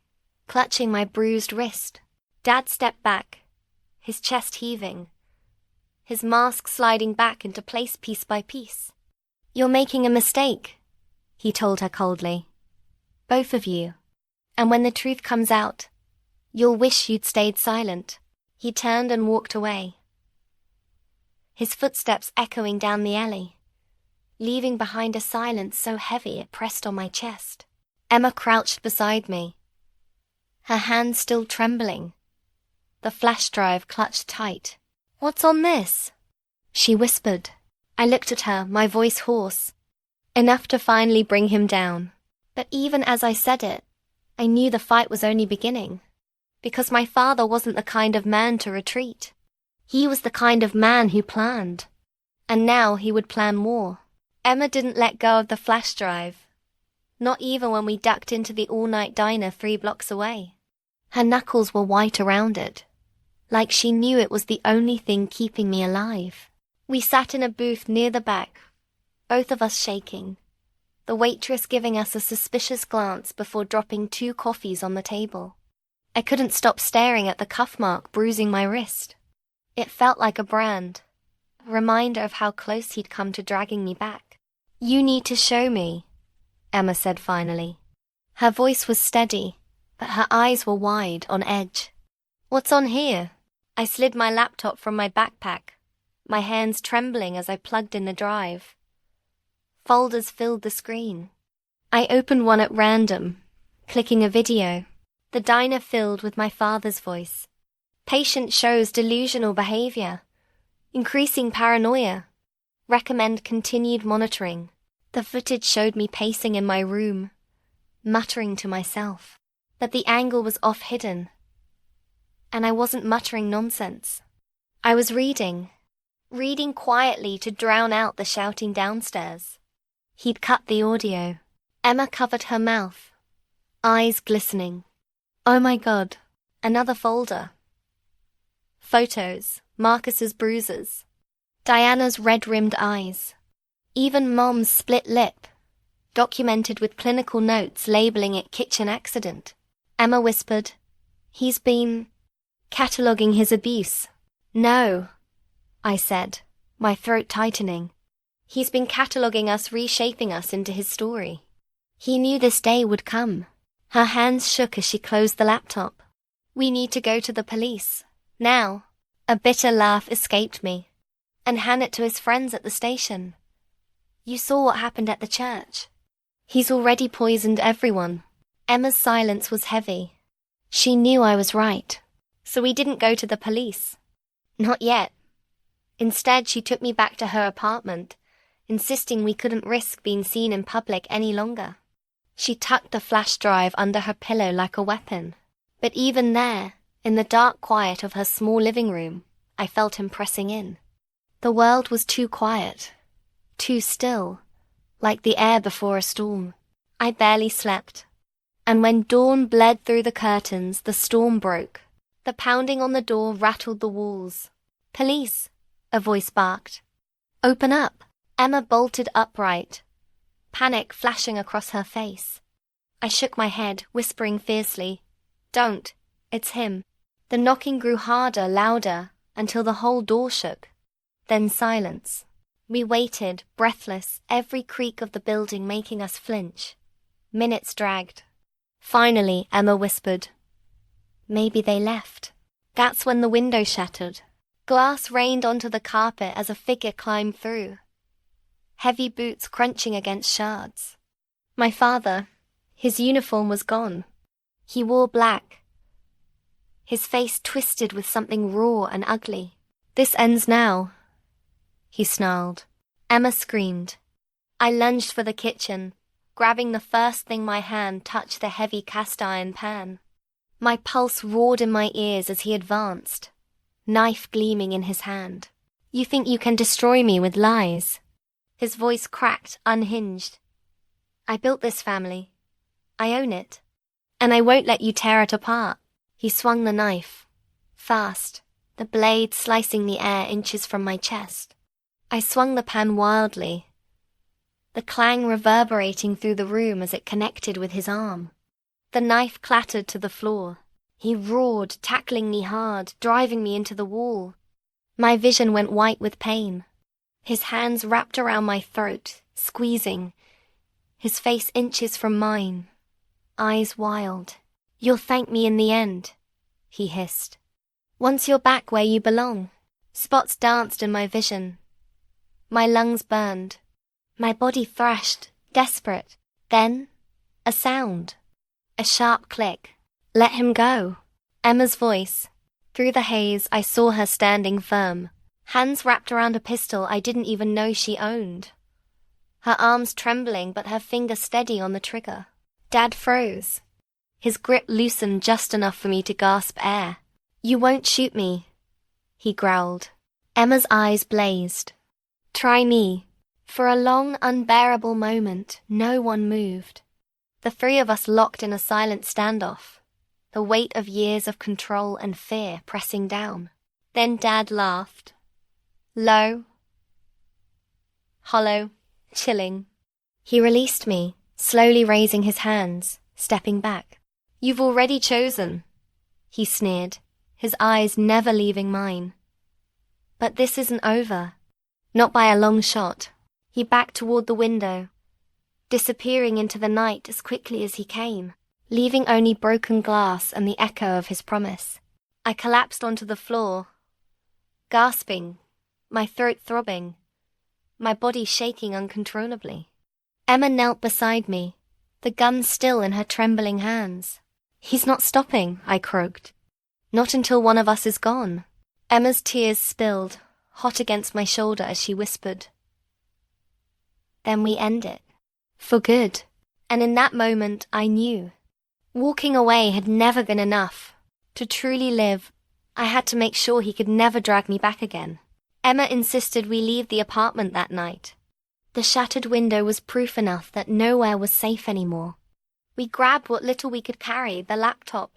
clutching my bruised wrist. Dad stepped back, his chest heaving, his mask sliding back into place piece by piece. "You're making a mistake," he told her coldly. "Both of you. And when the truth comes out, you'll wish you'd stayed silent." He turned and walked away, his footsteps echoing down the alley, leaving behind a silence so heavy it pressed on my chest. Emma crouched beside me, her hands still trembling, the flash drive clutched tight. "What's on this?" she whispered. I looked at her, my voice hoarse, enough to finally bring him down. But even as I said it, I knew the fight was only beginning, because my father wasn't the kind of man to retreat. He was the kind of man who planned, and now he would plan more. Emma didn't let go of the flash drive, not even when we ducked into the all-night diner 3 blocks away. Her knuckles were white around it, like she knew it was the only thing keeping me alive. We sat in a booth near the back, both of us shaking, the waitress giving us a suspicious glance before dropping 2 coffees on the table. I couldn't stop staring at the cuff mark bruising my wrist. It felt like a brand, a reminder of how close he'd come to dragging me back. "You need to show me," Emma said finally. Her voice was steady, but her eyes were wide, on edge. "What's on here?" I slid my laptop from my backpack, my hands trembling as I plugged in the drive. Folders filled the screen. I opened one at random, clicking a video. The diner filled with my father's voice. "Patient shows delusional behavior. Increasing paranoia. Recommend continued monitoring." The footage showed me pacing in my room, muttering to myself. But the angle was off-hidden, and I wasn't muttering nonsense. I was reading quietly to drown out the shouting downstairs. He'd cut the audio. Emma covered her mouth, eyes glistening. "Oh my God." Another folder. Photos, Marcus's bruises, Diana's red-rimmed eyes, even Mom's split lip, documented with clinical notes labeling it kitchen accident. Emma whispered, "He's been cataloguing his abuse." "No," I said, my throat tightening. "He's been cataloguing us, reshaping us into his story." He knew this day would come. Her hands shook as she closed the laptop. "We need to go to the police. Now." A bitter laugh escaped me. "And hand it to his friends at the station. You saw what happened at the church. He's already poisoned everyone." Emma's silence was heavy. She knew I was right. So we didn't go to the police. Not yet. Instead, she took me back to her apartment, insisting we couldn't risk being seen in public any longer. She tucked the flash drive under her pillow like a weapon. But even there, in the dark quiet of her small living room, I felt him pressing in. The world was too quiet, too still, like the air before a storm. I barely slept. And when dawn bled through the curtains, the storm broke. The pounding on the door rattled the walls. "Police!" a voice barked. "Open up!" Emma bolted upright, panic flashing across her face. I shook my head, whispering fiercely, "Don't, it's him." The knocking grew harder, louder, until the whole door shook. Then silence. We waited, breathless, every creak of the building making us flinch. Minutes dragged. Finally, Emma whispered, "Maybe they left." That's when the window shattered. Glass rained onto the carpet as a figure climbed through, heavy boots crunching against shards. My father, his uniform was gone. He wore black, his face twisted with something raw and ugly. "This ends now," he snarled. Emma screamed. I lunged for the kitchen, grabbing the first thing my hand touched the heavy cast-iron pan. My pulse roared in my ears as he advanced, knife gleaming in his hand. "You think you can destroy me with lies?" His voice cracked, unhinged. "I built this family. I own it. And I won't let you tear it apart." He swung the knife, fast, the blade slicing the air inches from my chest. I swung the pan wildly, the clang reverberating through the room as it connected with his arm. The knife clattered to the floor. He roared, tackling me hard, driving me into the wall. My vision went white with pain. His hands wrapped around my throat, squeezing, his face inches from mine, eyes wild. "You'll thank me in the end," he hissed. "Once you're back where you belong." Spots danced in my vision. My lungs burned. My body thrashed, desperate. Then, a sound. A sharp click. "Let him go." Emma's voice. Through the haze, I saw her standing firm, hands wrapped around a pistol I didn't even know she owned. Her arms trembling, but her finger steady on the trigger. Dad froze. His grip loosened just enough for me to gasp air. "You won't shoot me," he growled. Emma's eyes blazed. "Try me." For a long, unbearable moment, no one moved. The three of us locked in a silent standoff, the weight of years of control and fear pressing down. Then Dad laughed. Low, hollow, chilling. He released me, slowly raising his hands, stepping back. "You've already chosen," he sneered, his eyes never leaving mine. "But this isn't over. Not by a long shot." He backed toward the window, disappearing into the night as quickly as he came, leaving only broken glass and the echo of his promise. I collapsed onto the floor, gasping, my throat throbbing, my body shaking uncontrollably. Emma knelt beside me, the gun still in her trembling hands. "He's not stopping," I croaked. "Not until one of us is gone." Emma's tears spilled, hot against my shoulder as she whispered, "Then we end it. For good." And in that moment, I knew. Walking away had never been enough. To truly live, I had to make sure he could never drag me back again. Emma insisted we leave the apartment that night. The shattered window was proof enough that nowhere was safe anymore. We grabbed what little we could carry, the laptop,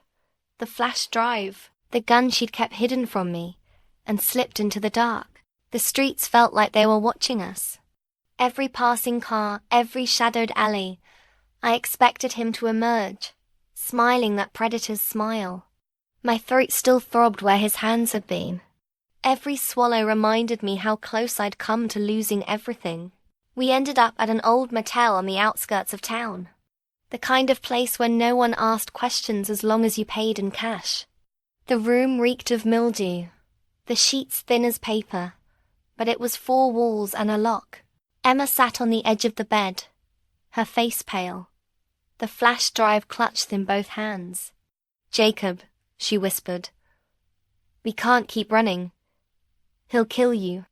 the flash drive, the gun she'd kept hidden from me, and slipped into the dark. The streets felt like they were watching us. Every passing car, every shadowed alley, I expected him to emerge, smiling that predator's smile. My throat still throbbed where his hands had been. Every swallow reminded me how close I'd come to losing everything. We ended up at an old motel on the outskirts of town. The kind of place where no one asked questions as long as you paid in cash. The room reeked of mildew, the sheets thin as paper, but it was 4 walls and a lock. Emma sat on the edge of the bed, her face pale, the flash drive clutched in both hands. "Jacob," she whispered, "we can't keep running. He'll kill you.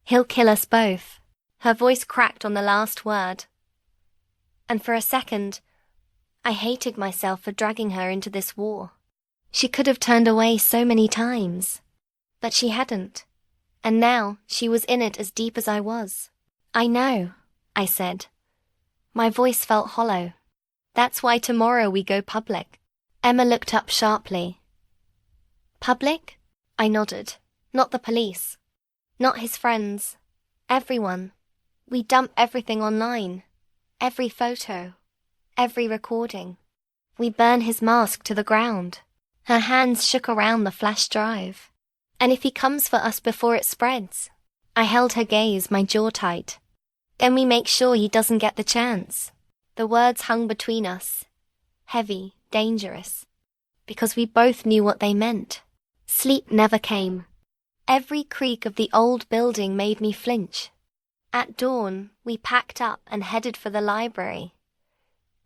He'll kill us both." Her voice cracked on the last word. And for a second, I hated myself for dragging her into this war. She could have turned away so many times, but she hadn't. And now she was in it as deep as I was. "I know," I said. My voice felt hollow. That's why tomorrow we go public. Emma looked up sharply. Public? I nodded. Not the police. Not his friends. Everyone. We dump everything online. Every photo. Every recording. We burn his mask to the ground. Her hands shook around the flash drive. And if he comes for us before it spreads? I held her gaze, my jaw tight. Then we make sure he doesn't get the chance. The words hung between us. Heavy, dangerous. Because we both knew what they meant. Sleep never came. Every creak of the old building made me flinch. At dawn, we packed up and headed for the library.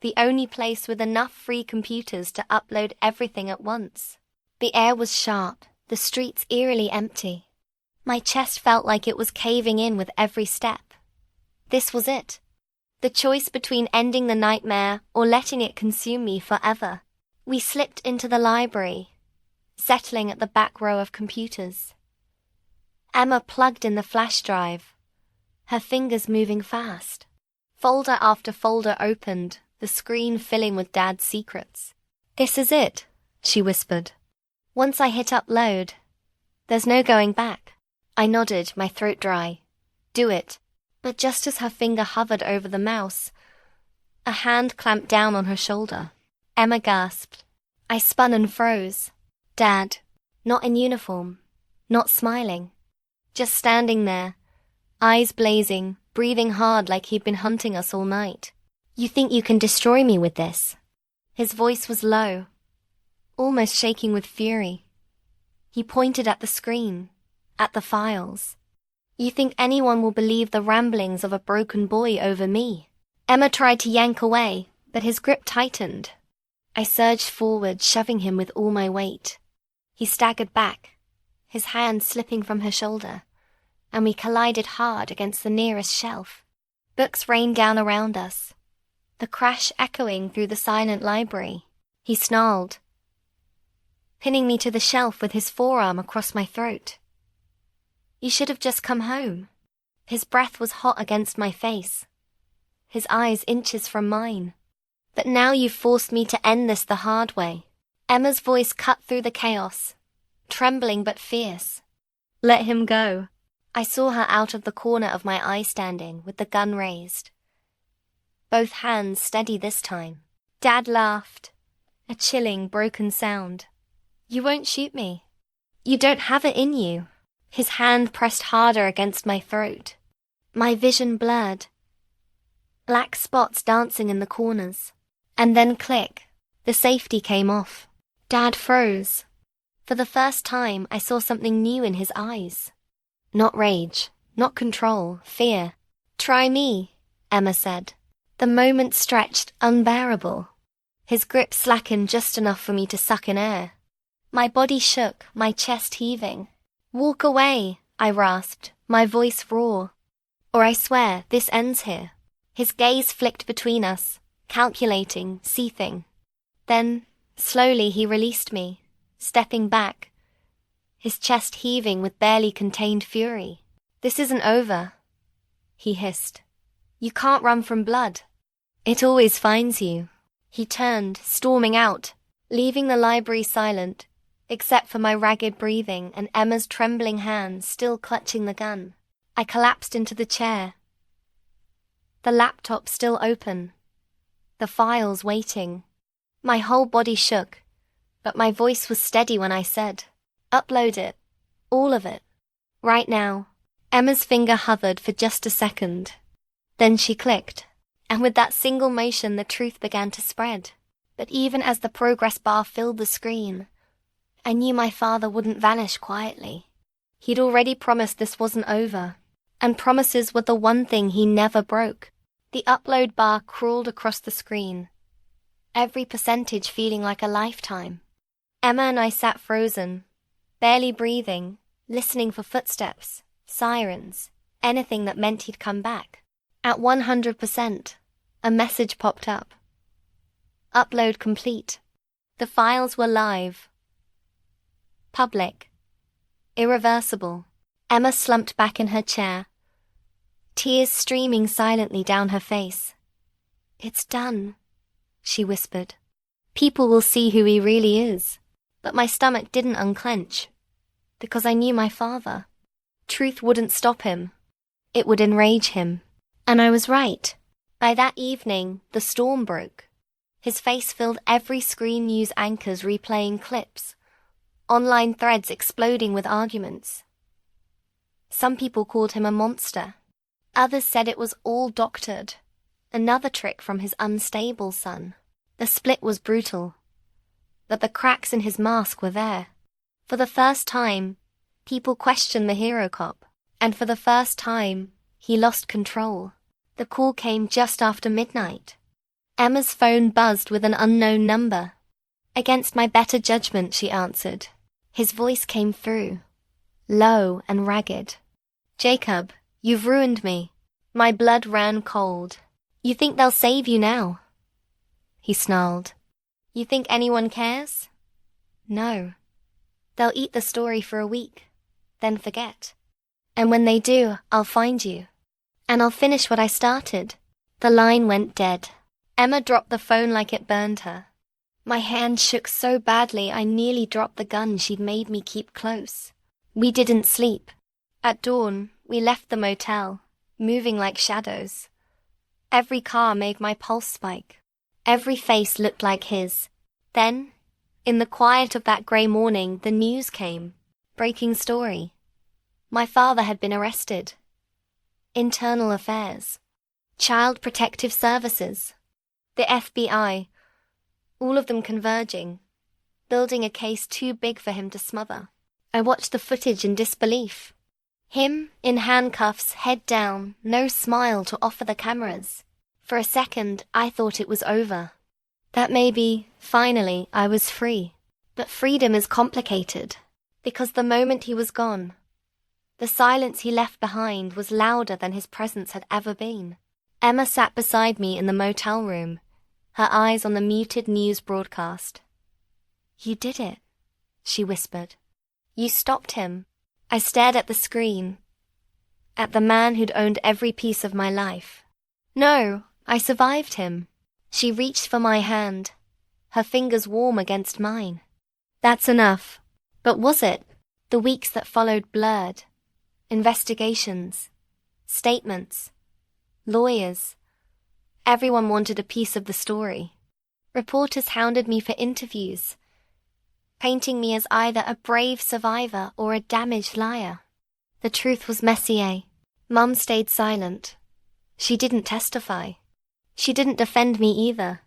The only place with enough free computers to upload everything at once. The air was sharp, the streets eerily empty. My chest felt like it was caving in with every step. This was it. The choice between ending the nightmare or letting it consume me forever. We slipped into the library, settling at the back row of computers. Emma plugged in the flash drive, her fingers moving fast. Folder after folder opened, the screen filling with Dad's secrets. This is it, she whispered. Once I hit upload, there's no going back. I nodded, my throat dry. Do it. But just as her finger hovered over the mouse, a hand clamped down on her shoulder. Emma gasped. I spun and froze. Dad, not in uniform, not smiling, just standing there, eyes blazing, breathing hard like he'd been hunting us all night. You think you can destroy me with this? His voice was low, almost shaking with fury. He pointed at the screen, at the files. You think anyone will believe the ramblings of a broken boy over me? Emma tried to yank away, but his grip tightened. I surged forward, shoving him with all my weight. He staggered back, his hand slipping from her shoulder, and we collided hard against the nearest shelf. Books rained down around us, the crash echoing through the silent library. He snarled, pinning me to the shelf with his forearm across my throat. You should have just come home. His breath was hot against my face, his eyes inches from mine. But now you've forced me to end this the hard way. Emma's voice cut through the chaos, trembling but fierce. Let him go. I saw her out of the corner of my eye standing, with the gun raised. Both hands steady this time. Dad laughed, a chilling, broken sound. You won't shoot me. You don't have it in you. His hand pressed harder against my throat. My vision blurred. Black spots dancing in the corners. And then click, the safety came off. Dad froze. For the first time, I saw something new in his eyes. Not rage, not control, fear. Try me, Emma said. The moment stretched, unbearable. His grip slackened just enough for me to suck in air. My body shook, my chest heaving. Walk away, I rasped, my voice raw. Or I swear, this ends here. His gaze flicked between us, calculating, seething. Then, slowly he released me, stepping back, his chest heaving with barely contained fury. This isn't over, he hissed. You can't run from blood. It always finds you. He turned, storming out, leaving the library silent, except for my ragged breathing and Emma's trembling hands still clutching the gun. I collapsed into the chair. The laptop still open. The files waiting. My whole body shook, but my voice was steady when I said, upload it. All of it. Right now. Emma's finger hovered for just a second. Then she clicked, and with that single motion the truth began to spread. But even as the progress bar filled the screen, I knew my father wouldn't vanish quietly. He'd already promised this wasn't over, and promises were the one thing he never broke. The upload bar crawled across the screen, every percentage feeling like a lifetime. Emma and I sat frozen, barely breathing, listening for footsteps, sirens, anything that meant he'd come back. At 100%, a message popped up. Upload complete. The files were live. Public. Irreversible. Emma slumped back in her chair, tears streaming silently down her face. It's done, she whispered. People will see who he really is. But my stomach didn't unclench, because I knew my father. Truth wouldn't stop him. It would enrage him. And I was right. By that evening, the storm broke. His face filled every screen news anchors replaying clips, online threads exploding with arguments. Some people called him a monster. Others said it was all doctored. Another trick from his unstable son. The split was brutal. That the cracks in his mask were there. For the first time, people questioned the hero cop. And for the first time, he lost control. The call came just after midnight. Emma's phone buzzed with an unknown number. Against my better judgment, she answered. His voice came through, low and ragged. Jacob, you've ruined me. My blood ran cold. You think they'll save you now? He snarled. You think anyone cares? No. They'll eat the story for a week, then forget. And when they do, I'll find you. And I'll finish what I started. The line went dead. Emma dropped the phone like it burned her. My hand shook so badly I nearly dropped the gun she'd made me keep close. We didn't sleep. At dawn, we left the motel, moving like shadows. Every car made my pulse spike. Every face looked like his. Then, in the quiet of that grey morning, the news came. Breaking story. My father had been arrested. Internal Affairs. Child Protective Services. The FBI. All of them converging, building a case too big for him to smother. I watched the footage in disbelief. Him, in handcuffs, head down, no smile to offer the cameras. For a second, I thought it was over. That maybe, finally, I was free. But freedom is complicated, because the moment he was gone, the silence he left behind was louder than his presence had ever been. Emma sat beside me in the motel room, her eyes on the muted news broadcast. You did it, she whispered. You stopped him. I stared at the screen, at the man who'd owned every piece of my life. No, I survived him. She reached for my hand, her fingers warm against mine. That's enough. But was it? The weeks that followed blurred. Investigations, statements, lawyers. Everyone wanted a piece of the story. Reporters hounded me for interviews, painting me as either a brave survivor or a damaged liar. The truth was Messier. Mum stayed silent. She didn't testify. She didn't defend me either.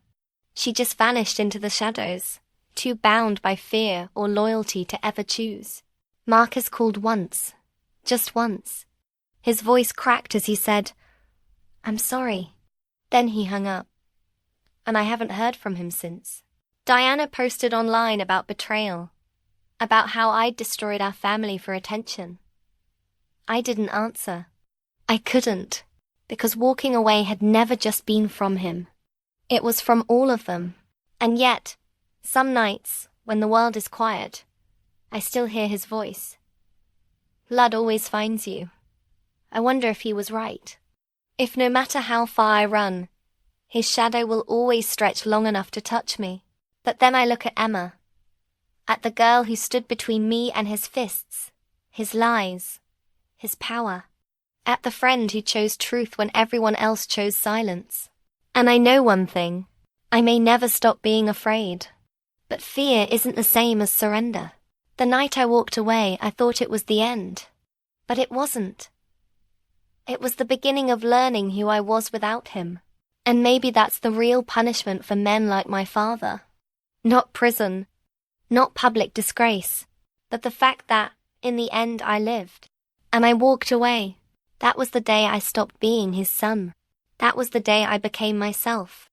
She just vanished into the shadows, too bound by fear or loyalty to ever choose. Marcus called once, just once. His voice cracked as he said, I'm sorry. Then he hung up. And I haven't heard from him since. Diana posted online about betrayal, about how I'd destroyed our family for attention. I didn't answer. I couldn't, because walking away had never just been from him. It was from all of them. And yet, some nights, when the world is quiet, I still hear his voice. Blood always finds you. I wonder if he was right. If no matter how far I run, his shadow will always stretch long enough to touch me. But then I look at Emma, at the girl who stood between me and his fists, his lies, his power, at the friend who chose truth when everyone else chose silence. And I know one thing, I may never stop being afraid. But fear isn't the same as surrender. The night I walked away, I thought it was the end. But it wasn't. It was the beginning of learning who I was without him. And maybe that's the real punishment for men like my father. Not prison, not public disgrace, but the fact that, in the end, I lived. And I walked away. That was the day I stopped being his son. That was the day I became myself.